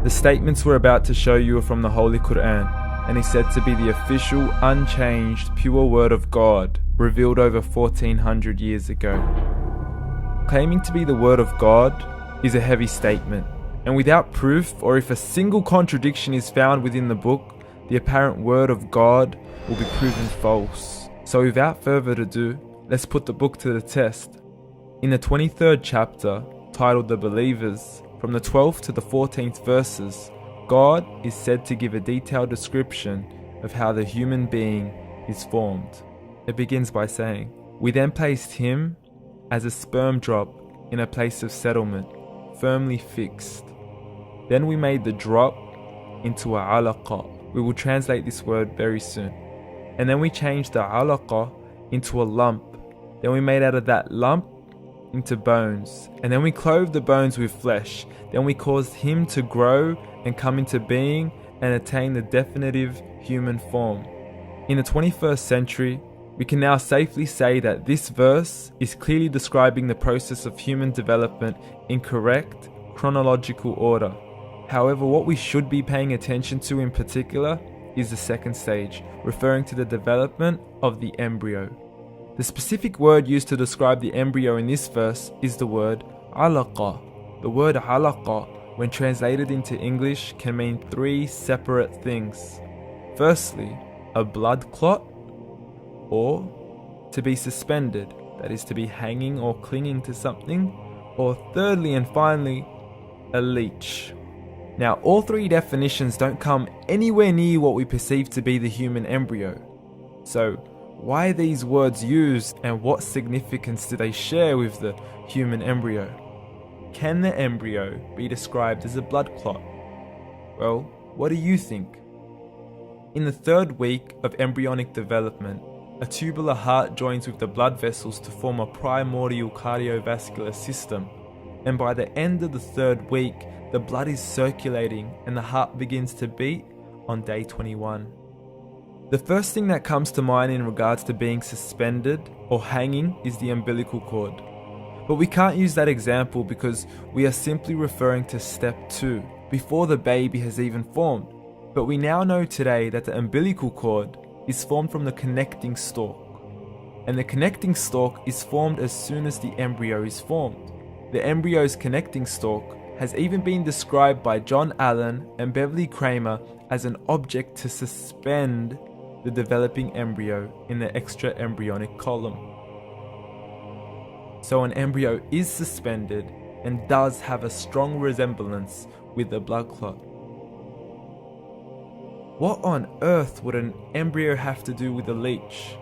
The statements we're about to show you are from the Holy Quran, and is said to be the official, unchanged, pure word of God, revealed over 1400 years ago. Claiming to be the word of God is a heavy statement, and without proof, or if a single contradiction is found within the book, the apparent word of God will be proven false. So without further ado, let's put the book to the test. In the 23rd chapter, titled The Believers, from the 12th to the 14th verses, God is said to give a detailed description of how the human being is formed. It begins by saying, "We then placed him as a sperm drop in a place of settlement, firmly fixed. Then we made the drop into a alaqa." We will translate this word very soon. "And then we changed the alaqa into a lump. Then we made out of that lump into bones. And then we clothed the bones with flesh. Then we caused him to grow and come into being and attain the definitive human form." In the 21st century, we can now safely say that this verse is clearly describing the process of human development in correct chronological order. However, what we should be paying attention to in particular is the second stage, referring to the development of the embryo. The specific word used to describe the embryo in this verse is the word alaqa. The word alaqa, when translated into English, can mean three separate things. Firstly, a blood clot, or to be suspended, that is to be hanging or clinging to something, or thirdly and finally, a leech. Now, all three definitions don't come anywhere near what we perceive to be the human embryo. So, why are these words used, and what significance do they share with the human embryo? Can the embryo be described as a blood clot? Well, what do you think? In the 3rd week of embryonic development, a tubular heart joins with the blood vessels to form a primordial cardiovascular system, and by the end of the 3rd week, the blood is circulating and the heart begins to beat on day 21. The first thing that comes to mind in regards to being suspended or hanging is the umbilical cord. But we can't use that example because we are simply referring to step 2, before the baby has even formed. But we now know today that the umbilical cord is formed from the connecting stalk. And the connecting stalk is formed as soon as the embryo is formed. The embryo's connecting stalk has even been described by John Allen and Beverly Kramer as an object to suspend the developing embryo in the extra-embryonic column. So an embryo is suspended and does have a strong resemblance with the blood clot. What on earth would an embryo have to do with a leech?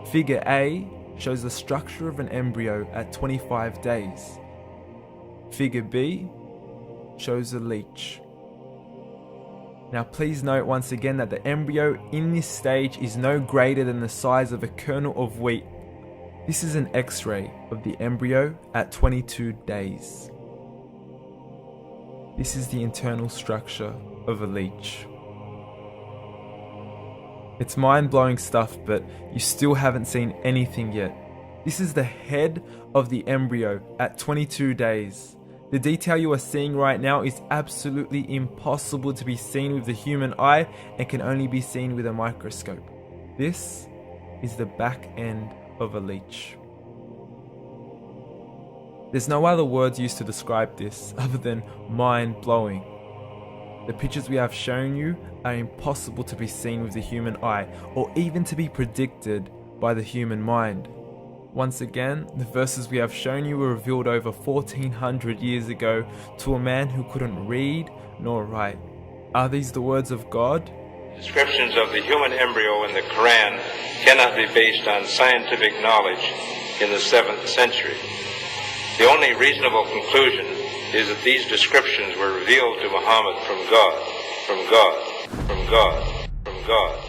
Figure A shows the structure of an embryo at 25 days. Figure B shows a leech. Now please note once again that the embryo in this stage is no greater than the size of a kernel of wheat. This is an X-ray of the embryo at 22 days. This is the internal structure of a leech. It's mind-blowing stuff, but you still haven't seen anything yet. This is the head of the embryo at 22 days. The detail you are seeing right now is absolutely impossible to be seen with the human eye and can only be seen with a microscope. This is the back end of a leech. There's no other words used to describe this other than mind-blowing. The pictures we have shown you are impossible to be seen with the human eye or even to be predicted by the human mind. Once again, the verses we have shown you were revealed over 1400 years ago to a man who couldn't read nor write. Are these the words of God? Descriptions of the human embryo in the Quran cannot be based on scientific knowledge in the 7th century. The only reasonable conclusion is that these descriptions were revealed to Muhammad from God, from God, from God, from God.